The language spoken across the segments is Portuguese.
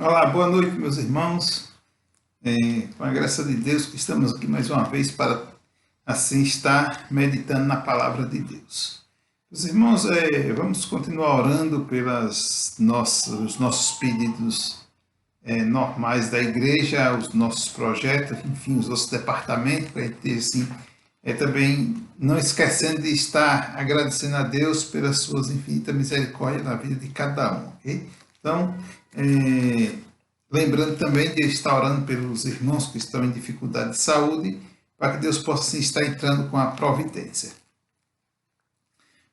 Olá, boa noite, meus irmãos. Com a graça de Deus, que estamos aqui mais uma vez para assim estar meditando na palavra de Deus. Meus irmãos, vamos continuar orando os nossos pedidos normais da igreja, os nossos projetos, enfim, os nossos departamentos, para a gente ter assim, também não esquecendo de estar agradecendo a Deus pelas suas infinitas misericórdias na vida de cada um, ok? Então, lembrando também de estar orando pelos irmãos que estão em dificuldade de saúde, para que Deus possa sim, estar entrando com a providência.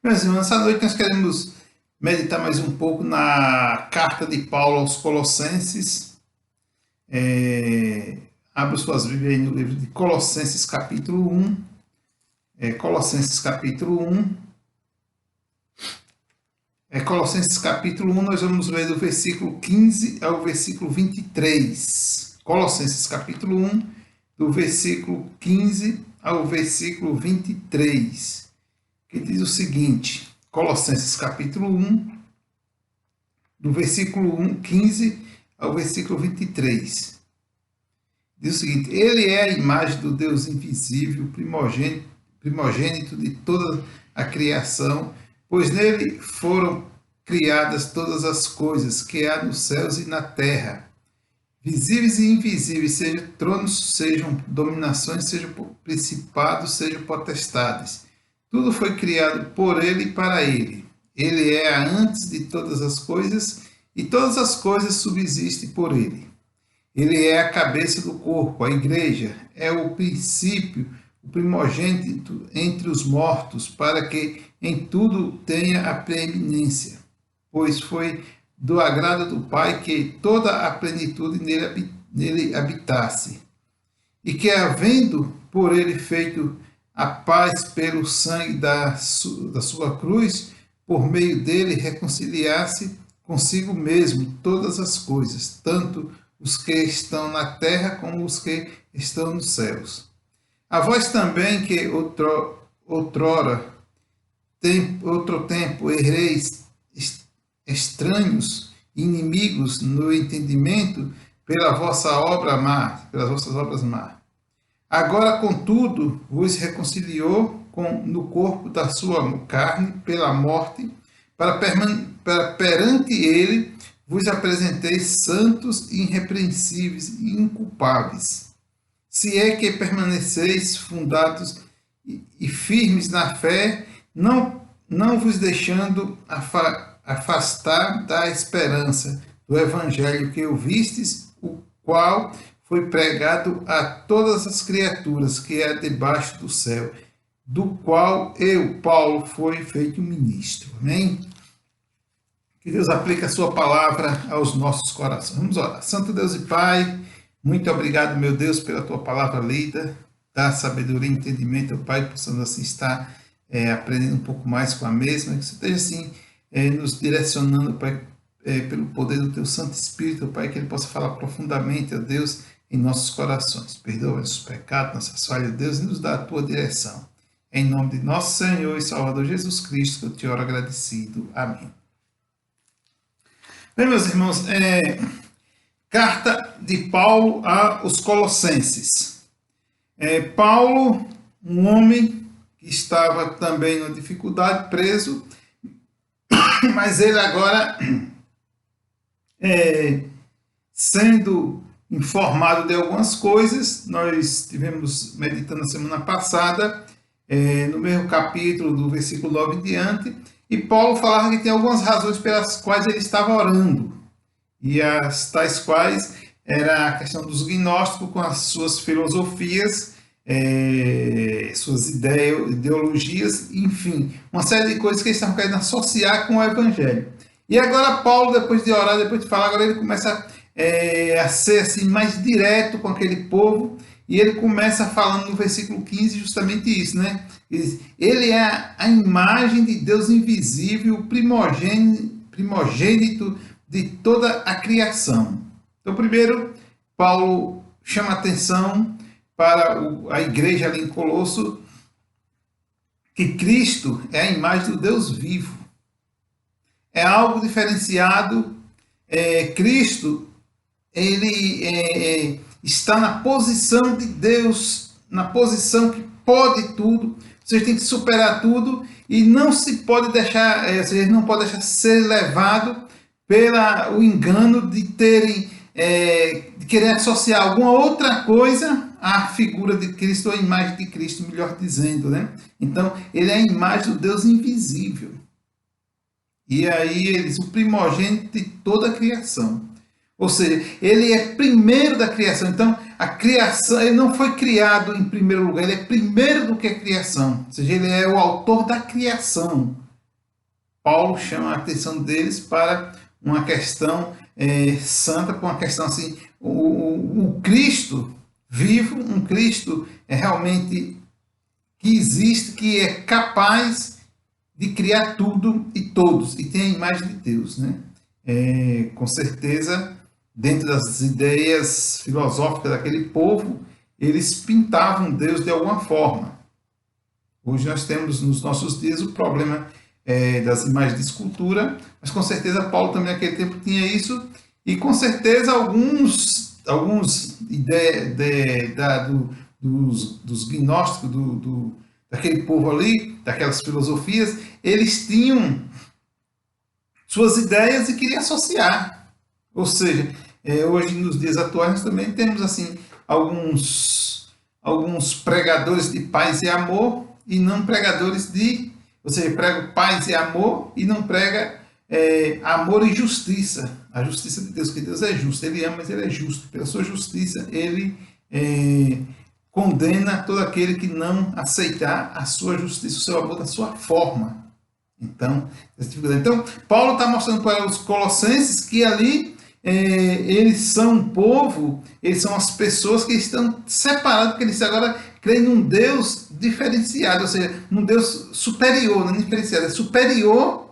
Meus irmãos, essa noite nós queremos meditar mais um pouco na carta de Paulo aos Colossenses. Abra suas Bíblias aí no livro de Colossenses, capítulo 1. Colossenses, capítulo 1. Colossenses capítulo 1, nós vamos ler do versículo 15 ao versículo 23. Colossenses capítulo 1, do versículo 15 ao versículo 23, que diz o seguinte: Colossenses capítulo 1, do versículo 15 ao versículo 23. Diz o seguinte: Ele é a imagem do Deus invisível, primogênito de toda a criação, pois nele foram criadas todas as coisas que há nos céus e na terra, visíveis e invisíveis, sejam tronos, sejam dominações, sejam principados, sejam potestades. Tudo foi criado por ele e para ele. Ele é a antes de todas as coisas, e todas as coisas subsistem por ele. Ele é a cabeça do corpo, a igreja, é o princípio, o primogênito entre os mortos, para que em tudo tenha a preeminência, pois foi do agrado do Pai que toda a plenitude nele habitasse, e que, havendo por ele feito a paz pelo sangue da sua cruz, por meio dele reconciliasse consigo mesmo todas as coisas, tanto os que estão na terra como os que estão nos céus. A vós também que outro tempo erreis estranhos, inimigos no entendimento pelas vossas obras más. Agora, contudo, vos reconciliou no corpo da sua carne pela morte, para perante ele vos apresenteis santos, irrepreensíveis e inculpáveis, se é que permaneceis fundados e firmes na fé, não vos deixando afastar da esperança do evangelho que ouvistes, o qual foi pregado a todas as criaturas que é debaixo do céu, do qual eu, Paulo, fui feito ministro. Amém? Que Deus aplique a sua palavra aos nossos corações. Vamos orar. Santo Deus e Pai, muito obrigado, meu Deus, pela tua palavra lida. Dá sabedoria e entendimento, Pai, possamos assim estar aprendendo um pouco mais com a mesma. Que você esteja assim nos direcionando, Pai, pelo poder do teu Santo Espírito, Pai, que ele possa falar profundamente, ó Deus, em nossos corações. Perdoa nossos pecados, nossas falhas, Deus, e nos dá a tua direção. Em nome de nosso Senhor e Salvador Jesus Cristo, que eu te oro agradecido. Amém. Bem, meus irmãos, carta de Paulo aos Colossenses. Paulo, um homem que estava também na dificuldade, preso, mas ele agora, sendo informado de algumas coisas, nós estivemos meditando na semana passada, no mesmo capítulo, do versículo 9 em diante, e Paulo falava que tem algumas razões pelas quais ele estava orando, e as tais quais era a questão dos gnósticos com as suas filosofias, suas ideologias, enfim, uma série de coisas que eles estavam querendo associar com o evangelho. E agora Paulo, depois de orar, depois de falar, agora ele começa a ser assim, mais direto com aquele povo, e ele começa falando no versículo 15 justamente isso, né? Ele é a imagem de Deus invisível, primogênito de toda a criação. Então, primeiro, Paulo chama atenção para a igreja ali em Colosso, que Cristo é a imagem do Deus vivo. É algo diferenciado. Cristo ele está na posição de Deus, na posição que pode tudo. Você tem que superar tudo e não se pode deixar, você não pode deixar ser levado pelo engano de terem, de querer associar alguma outra coisa à figura de Cristo, ou à imagem de Cristo, melhor dizendo, né? Então, ele é a imagem do Deus invisível. E aí ele diz, o primogênito de toda a criação. Ou seja, ele é primeiro da criação. Então, a criação, ele não foi criado em primeiro lugar, ele é primeiro do que a criação. Ou seja, ele é o autor da criação. Paulo chama a atenção deles para uma questão santa, para uma questão assim, o Cristo vivo, um Cristo realmente que existe, que é capaz de criar tudo e todos, e tem a imagem de Deus, né? Com certeza, dentro das ideias filosóficas daquele povo, eles pintavam Deus de alguma forma. Hoje nós temos nos nossos dias o problema das imagens de escultura, mas com certeza Paulo também naquele tempo tinha isso, e com certeza alguns dos gnósticos, daquele povo ali, daquelas filosofias, eles tinham suas ideias e queriam associar. Ou seja, hoje nos dias atuais nós também temos assim alguns pregadores de paz e amor e não pregadores de, ou seja, prega paz e amor e não prega amor e justiça. A justiça de Deus, que Deus é justo, ele ama, mas ele é justo. Pela sua justiça, ele condena todo aquele que não aceitar a sua justiça, o seu amor da sua forma. Então, Paulo está mostrando para os colossenses que ali eles são um povo, eles são as pessoas que estão separados, porque eles agora creem num Deus diferenciado, ou seja, num Deus superior, não é diferenciado, é superior,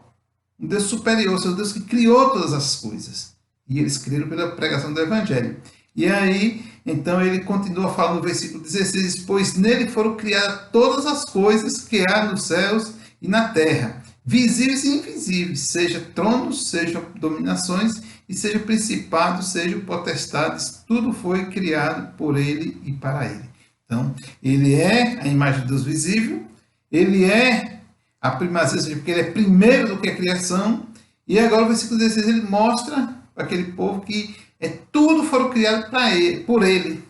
um Deus superior, ou seja, o Deus que criou todas as coisas. E eles creram pela pregação do Evangelho. E aí, então ele continua falando no versículo 16, pois nele foram criadas todas as coisas que há nos céus e na terra, visíveis e invisíveis, seja tronos, sejam dominações, e seja principados, sejam potestades, tudo foi criado por ele e para ele. Então, ele é a imagem de Deus visível, ele é a primazia, porque ele é primeiro do que a criação, e agora o versículo 16 ele mostra para aquele povo que tudo foram criado por ele.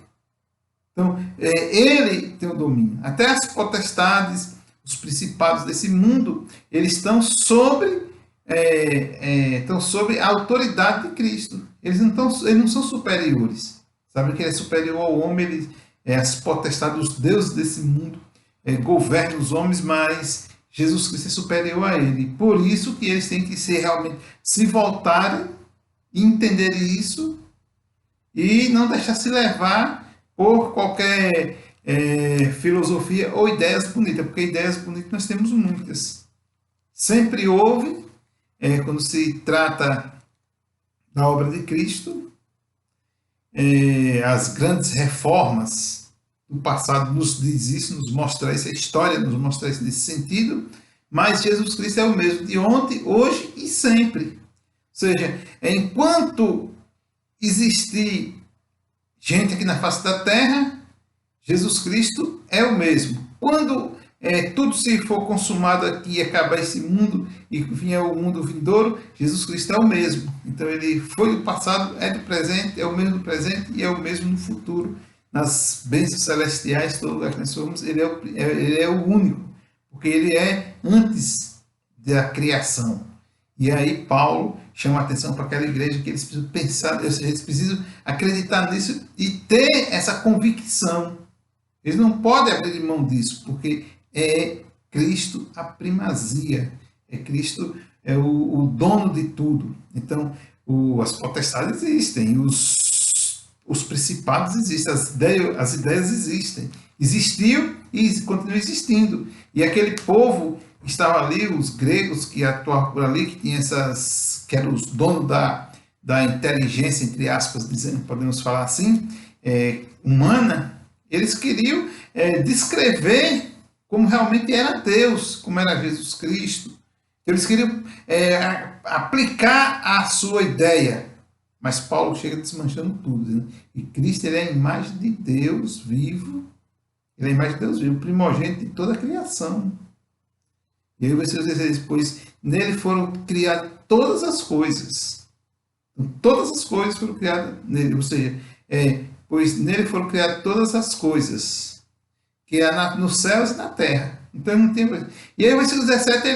Então, ele tem o domínio. Até as potestades, os principados desse mundo, eles estão sobre a autoridade de Cristo. Eles não são superiores. Sabe que ele é superior ao homem, as potestades dos deuses desse mundo governam os homens, mas Jesus Cristo é superior a ele. Por isso que eles têm que realmente se voltarem e entenderem isso e não deixar se levar por qualquer filosofia ou ideias bonitas, porque ideias bonitas nós temos muitas. Sempre houve, quando se trata da obra de Cristo, as grandes reformas do passado nos diz isso, nos mostra isso, a história nos mostra isso nesse sentido, mas Jesus Cristo é o mesmo de ontem, hoje e sempre. Ou seja, enquanto existir gente aqui na face da terra, Jesus Cristo é o mesmo. Quando tudo se for consumado aqui e acabar esse mundo e vier o mundo vindouro, Jesus Cristo é o mesmo. Então ele foi do passado, é do presente, é o mesmo do presente e é o mesmo no futuro. Nas bênçãos celestiais, todo lugar que nós formos, ele é o único, porque ele é antes da criação. E aí Paulo chama a atenção para aquela igreja que eles precisam pensar, ou seja, eles precisam acreditar nisso e ter essa convicção. Eles não podem abrir mão disso, porque é Cristo a primazia, Cristo é o dono de tudo. Então, as potestades existem, os principados existem, as ideias existem. Existiu e continua existindo. E aquele povo que estava ali, os gregos que atuavam por ali, que eram os donos da inteligência, entre aspas, dizendo, podemos falar assim, humana, eles queriam descrever como realmente era Deus, como era Jesus Cristo. Eles queriam aplicar a sua ideia, Mas Paulo chega desmanchando tudo, dizendo que Cristo ele é a imagem de Deus vivo, ele é a imagem de Deus vivo, primogênito de toda a criação. E aí o versículo 16, pois nele foram criadas todas as coisas. Então, todas as coisas foram criadas nele, ou seja, pois nele foram criadas todas as coisas, que há nos céus e na terra. Então não tem. E aí o versículo 17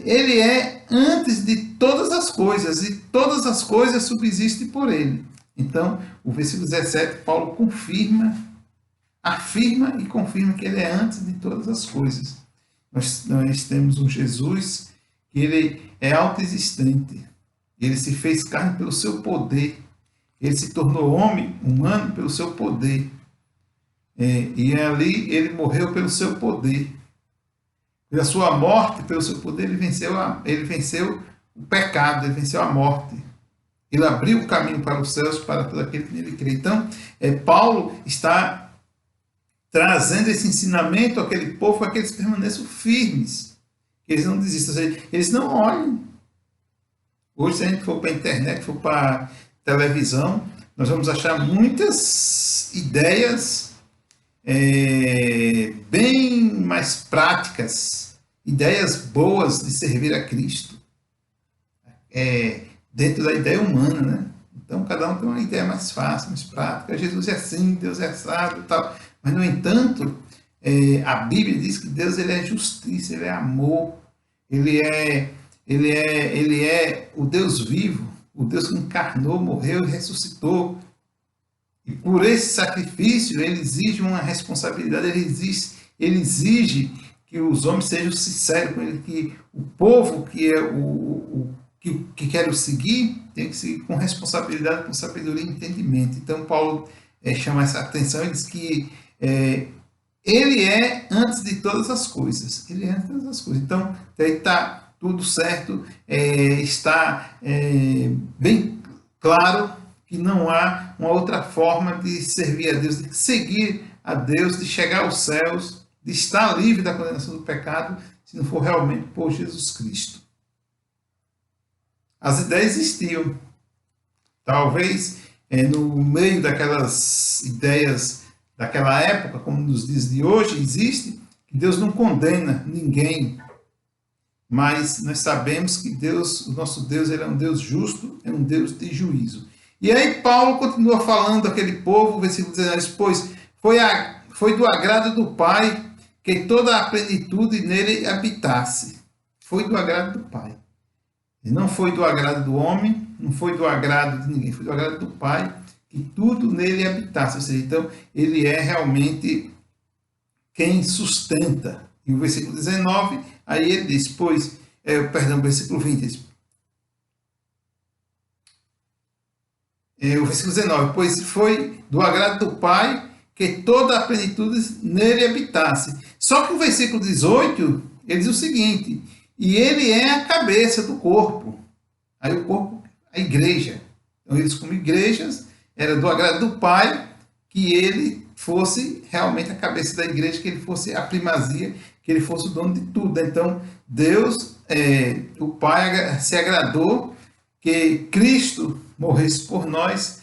ele é antes de todas as coisas, e todas as coisas subsistem por ele. Então, o versículo 17, Paulo afirma e confirma que ele é antes de todas as coisas. Nós temos um Jesus que ele é autoexistente. Ele se fez carne pelo seu poder. Ele se tornou homem, humano, pelo seu poder. E ali ele morreu pelo seu poder. Pela sua morte, pelo seu poder, ele venceu o pecado, ele venceu a morte. Ele abriu o caminho para os céus para todo aquele que nele crê. Então, Paulo está trazendo esse ensinamento àquele povo para que eles permaneçam firmes, que eles não desistam, ou seja, eles não olhem. Hoje, se a gente for para a internet, for para a televisão, nós vamos achar muitas ideias bem mais práticas, ideias boas de servir a Cristo, dentro da ideia humana, né? Então, cada um tem uma ideia mais fácil, mais prática. Jesus é assim, Deus é sábio e tal. Mas, no entanto, a Bíblia diz que Deus ele é justiça, ele é amor, ele é o Deus vivo, o Deus que encarnou, morreu e ressuscitou. E por esse sacrifício, ele exige uma responsabilidade, ele exige que os homens sejam sinceros com ele, que o povo que é que quer o seguir, tem que seguir com responsabilidade, com sabedoria e entendimento. Então, Paulo chama essa atenção e diz que ele é antes de todas as coisas. Ele é antes de todas as coisas. Então, está tudo certo, está bem claro que não há uma outra forma de servir a Deus, de seguir a Deus, de chegar aos céus, de estar livre da condenação do pecado, se não for realmente por Jesus Cristo. As ideias existiam. Talvez no meio daquelas ideias daquela época, como nos dias de hoje, existe que Deus não condena ninguém. Mas nós sabemos que Deus, o nosso Deus, ele é um Deus justo, é um Deus de juízo. E aí Paulo continua falando daquele povo, versículo 19, pois foi do agrado do Pai que toda a plenitude nele habitasse. Foi do agrado do Pai. E não foi do agrado do homem, não foi do agrado de ninguém, foi do agrado do Pai que tudo nele habitasse. Ou seja, então, ele é realmente quem sustenta. E o versículo 19, aí ele diz, o versículo 20 diz, o versículo 19, pois foi do agrado do Pai que toda a plenitude nele habitasse. Só que o versículo 18, ele diz o seguinte, e ele é a cabeça do corpo. Aí o corpo, a igreja. Então eles como igrejas, era do agrado do Pai que ele fosse realmente a cabeça da igreja, que ele fosse a primazia, que ele fosse o dono de tudo. Então Deus, o Pai se agradou que Cristo morresse por nós,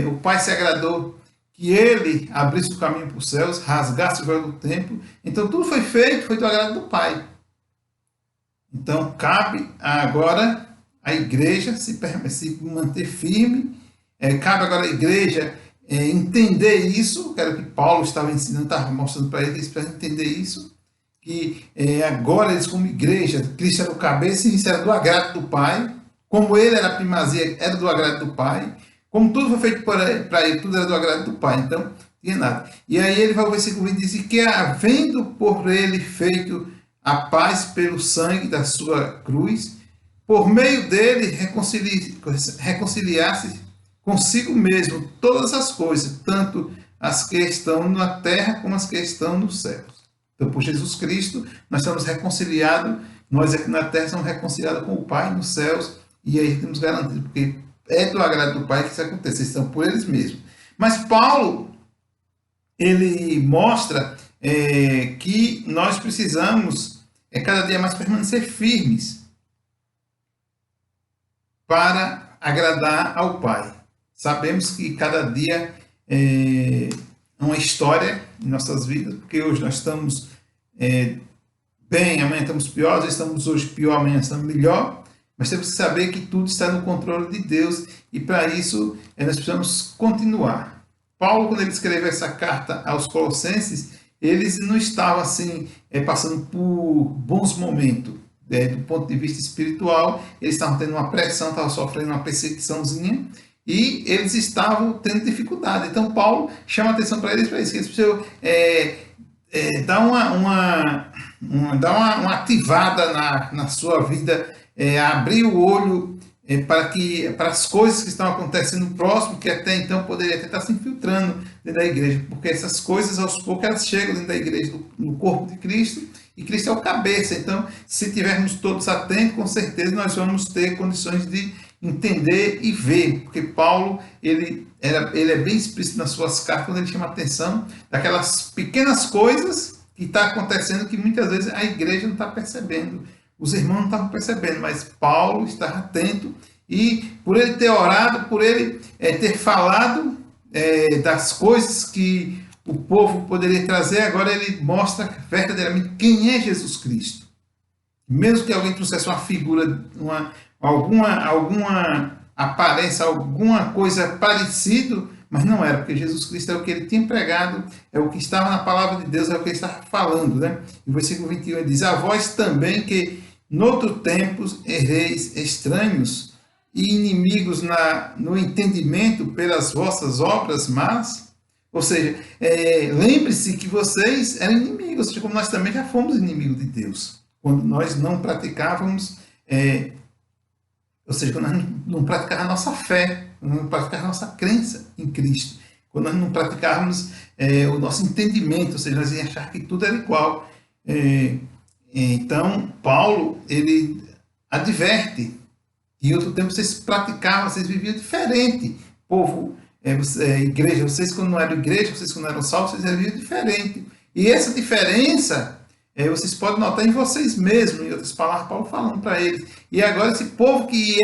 o Pai se agradou que ele abrisse o caminho para os céus, rasgasse o véu do templo. Então tudo foi feito, foi do agrado do Pai. Então cabe agora a igreja se manter firme, cabe agora a igreja entender isso, que era o que Paulo estava ensinando, estava mostrando para eles, para entender isso, que agora eles como igreja, Cristo era o cabeça e isso era do agrado do Pai, como ele era a primazia, era do agrado do Pai, como tudo foi feito para ele, tudo era do agrado do Pai, então não tinha nada. E aí ele vai ao versículo 20 e diz que havendo por ele feito a paz pelo sangue da sua cruz, por meio dele reconciliar-se consigo mesmo todas as coisas, tanto as que estão na terra como as que estão nos céus. Então, por Jesus Cristo, nós estamos reconciliados, nós aqui na terra somos reconciliados com o Pai nos céus, e aí temos garantido, porque é do agrado do Pai que isso acontece, eles estão por eles mesmos. Mas Paulo, ele mostra que nós precisamos cada dia mais permanecer firmes para agradar ao Pai. Sabemos que cada dia é uma história em nossas vidas, porque hoje nós estamos bem, amanhã estamos piores, estamos hoje pior, amanhã estamos melhor, mas temos que saber que tudo está no controle de Deus e para isso nós precisamos continuar. Paulo, quando ele escreveu essa carta aos Colossenses, eles não estavam assim passando por bons momentos. Do ponto de vista espiritual, eles estavam tendo uma pressão, estavam sofrendo uma perseguiçãozinha e eles estavam tendo dificuldade. Então, Paulo chama atenção para eles, que eles precisam dar uma ativada na sua vida, abrir o olho para as coisas que estão acontecendo próximo, que até então poderia até estar se infiltrando dentro da igreja, porque essas coisas aos poucos elas chegam dentro da igreja, no corpo de Cristo, e Cristo é o cabeça. Então, se tivermos todos atentos, com certeza nós vamos ter condições de entender e ver, porque Paulo ele é bem explícito nas suas cartas quando ele chama a atenção daquelas pequenas coisas que estão acontecendo que muitas vezes a igreja não está percebendo. Os irmãos não estavam percebendo, mas Paulo estava atento e por ele ter orado, por ele ter falado das coisas que o povo poderia trazer, agora ele mostra verdadeiramente quem é Jesus Cristo. Mesmo que alguém trouxesse uma figura, alguma aparência, alguma coisa parecida, mas não era, porque Jesus Cristo é o que ele tinha pregado, é o que estava na palavra de Deus, é o que ele estava falando, né? E o versículo 21 ele diz: a vós também que noutro tempo erreis estranhos e inimigos no entendimento pelas vossas obras más. Ou seja, lembre-se que vocês eram inimigos, ou seja, como nós também já fomos inimigos de Deus. Quando nós não praticávamos, ou seja, quando nós não praticávamos a nossa fé, quando não praticávamos a nossa crença em Cristo, quando nós não praticávamos o nosso entendimento, ou seja, nós íamos achar que tudo era igual. Então, Paulo, ele adverte que em outro tempo vocês praticavam, vocês viviam diferente. Povo, igreja, vocês quando não eram igreja, vocês quando eram salvos, vocês viviam diferente. E essa diferença, vocês podem notar em vocês mesmos, em outras palavras, Paulo falando para eles. E agora esse povo que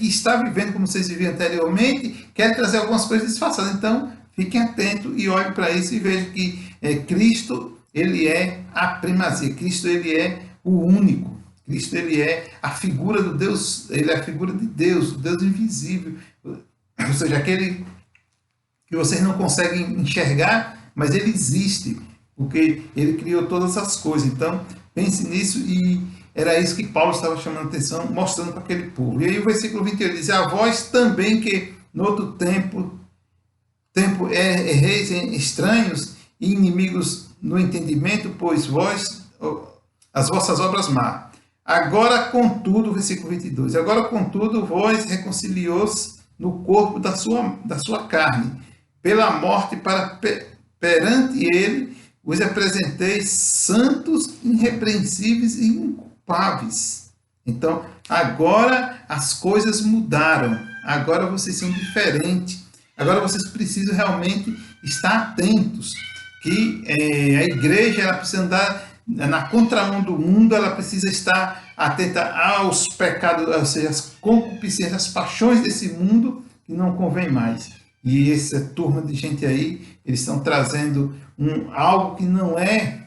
está vivendo como vocês viviam anteriormente, quer trazer algumas coisas disfarçadas. Então, fiquem atentos e olhem para isso e vejam que Cristo, ele é a primazia. Cristo, ele é o único. Cristo, ele é a figura do Deus, ele é a figura de Deus, o Deus invisível. Ou seja, aquele que vocês não conseguem enxergar, mas ele existe, porque ele criou todas as coisas. Então, pense nisso, e era isso que Paulo estava chamando a atenção, mostrando para aquele povo. E aí o versículo 21 diz: a vós também que no outro tempo erreis estranhos e inimigos no entendimento, pois vós, as vossas obras más. Agora, contudo, versículo 22, agora, contudo, vós reconciliou-se no corpo da sua carne, pela morte, para perante ele vos apresenteis santos, irrepreensíveis e inculpáveis. Então, agora as coisas mudaram, agora vocês são diferentes, agora vocês precisam realmente estar atentos, que a igreja ela precisa andar na contramão do mundo, ela precisa estar atenta aos pecados, ou seja, às concupiscências, às paixões desse mundo que não convém mais. E essa turma de gente aí, eles estão trazendo algo que não é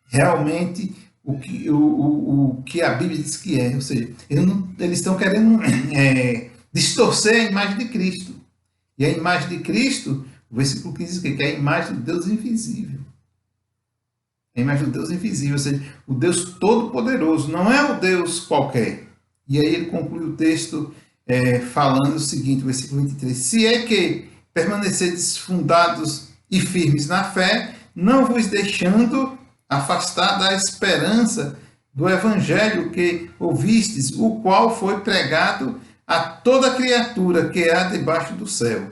realmente o que a Bíblia diz que é. Ou seja, eles estão querendo distorcer a imagem de Cristo. E a imagem de Cristo, o versículo 15 diz que é a imagem do Deus invisível. A imagem do Deus invisível, ou seja, o Deus todo-poderoso, não é o Deus qualquer. E aí ele conclui o texto falando o seguinte, versículo 23. Se é que permanecedes fundados e firmes na fé, não vos deixando afastar da esperança do evangelho que ouvistes, o qual foi pregado a toda criatura que há debaixo do céu,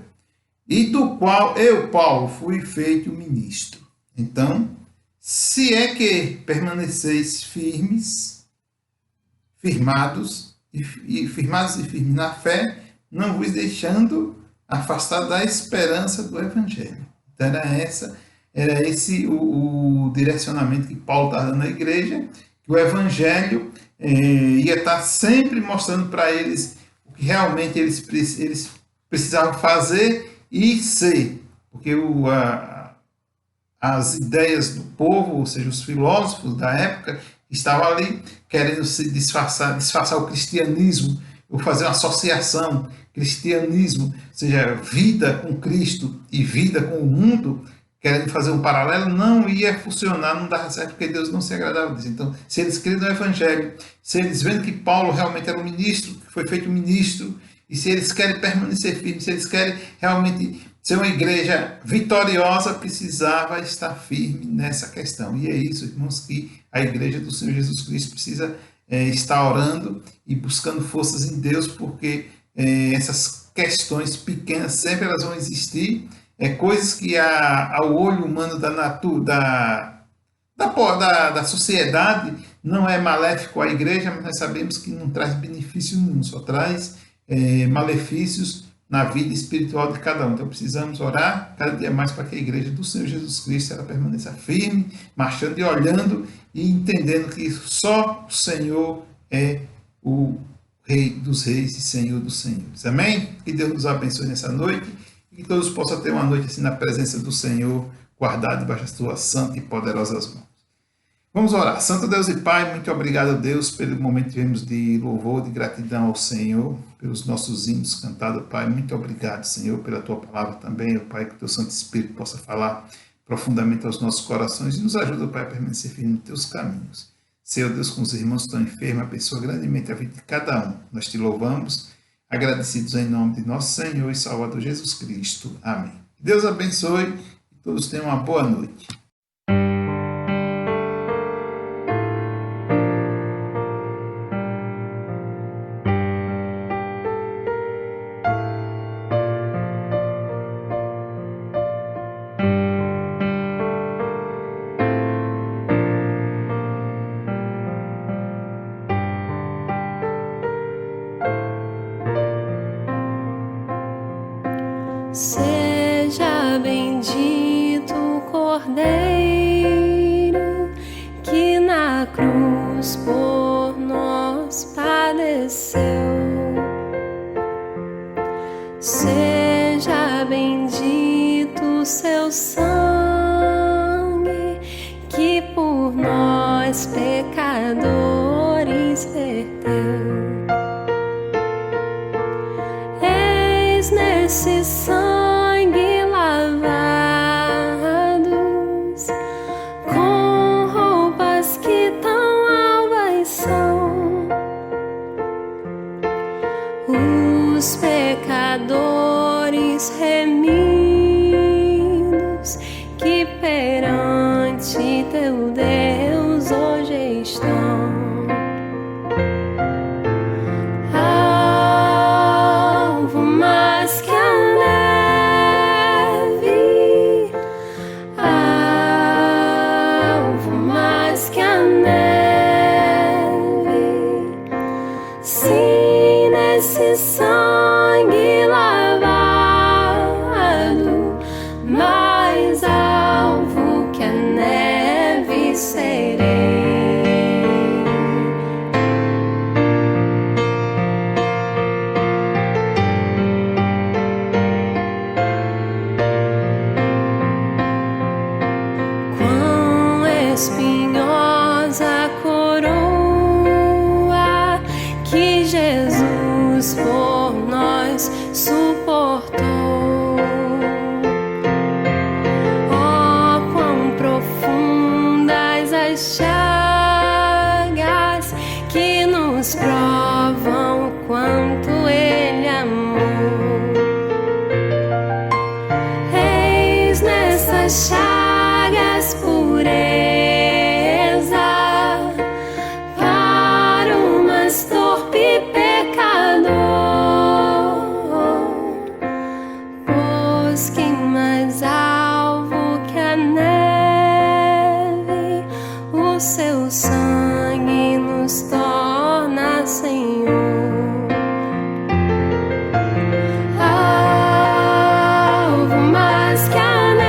e do qual eu, Paulo, fui feito ministro. Então, se é que permaneceis firmados e firmes na fé, não vos deixando afastar da esperança do evangelho. Então era esse o direcionamento que Paulo está dando à igreja, que o evangelho ia estar sempre mostrando para eles o que realmente eles precisavam fazer e ser, porque as ideias do povo, ou seja, os filósofos da época, estavam ali querendo se disfarçar o cristianismo, ou fazer uma associação, cristianismo, ou seja, vida com Cristo e vida com o mundo, querendo fazer um paralelo, não ia funcionar, não dava certo, porque Deus não se agradava disso. Então, se eles creem no Evangelho, se eles vendo que Paulo realmente era um ministro, que foi feito ministro, e se eles querem permanecer firmes, se eles querem realmente ser uma igreja vitoriosa, precisava estar firme nessa questão. E é isso, irmãos, que a igreja do Senhor Jesus Cristo precisa estar orando e buscando forças em Deus, porque essas questões pequenas sempre elas vão existir, coisas que ao olho humano da sociedade não é maléfico à igreja, mas nós sabemos que não traz benefício nenhum, só traz malefícios na vida espiritual de cada um. Então precisamos orar cada dia mais para que a igreja do Senhor Jesus Cristo ela permaneça firme, marchando e olhando e entendendo que só o Senhor é o Rei dos Reis e Senhor dos Senhores. Amém? Que Deus nos abençoe nessa noite e que todos possam ter uma noite assim na presença do Senhor, guardado debaixo das tuas santas e poderosas mãos. Vamos orar. Santo Deus e Pai, muito obrigado, Deus, pelo momento que tivemos de louvor, de gratidão ao Senhor, pelos nossos hinos cantados, Pai. Muito obrigado, Senhor, pela Tua palavra também, Pai, que o Teu Santo Espírito possa falar profundamente aos nossos corações e nos ajuda, Pai, a permanecer firme nos Teus caminhos. Senhor Deus, com os irmãos que estão enfermos, abençoa grandemente a vida de cada um. Nós Te louvamos, agradecidos em nome de nosso Senhor e Salvador Jesus Cristo. Amém. Deus abençoe e todos tenham uma boa noite. Seja bendito o Cordeiro que na cruz por nós padeceu. Seja bendito o seu sangue que por nós pecadores verteu. Eis nesse sangue os pecadores remidos que perante teu Deus hoje estão. Alvo mais que a neve, alvo mais que a neve, sim, nesse sangue lavado, mais alvo que a neve serei. Quão espinhosa a coroa que Jesus por nós suportou. Oh, quão profundas as chagas que nos provam o quanto Ele amou. Eis nessas chagas pureza para o mais torpe pecador, pois quem mais alvo que a neve, o seu sangue nos torna Senhor. Alvo mais que a neve,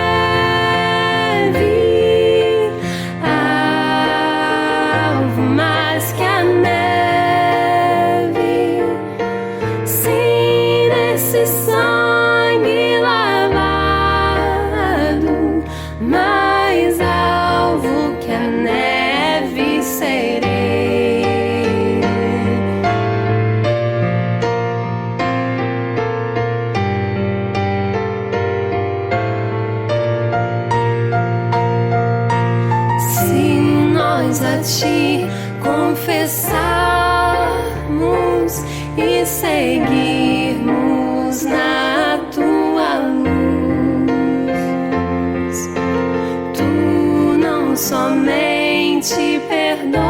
vamos a ti confessarmos e seguirmos na tua luz. Tu não somente perdoas,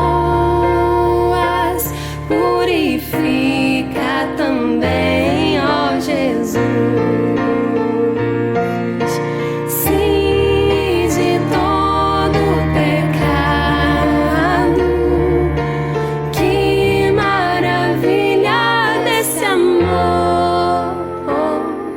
purifica também, ó Jesus.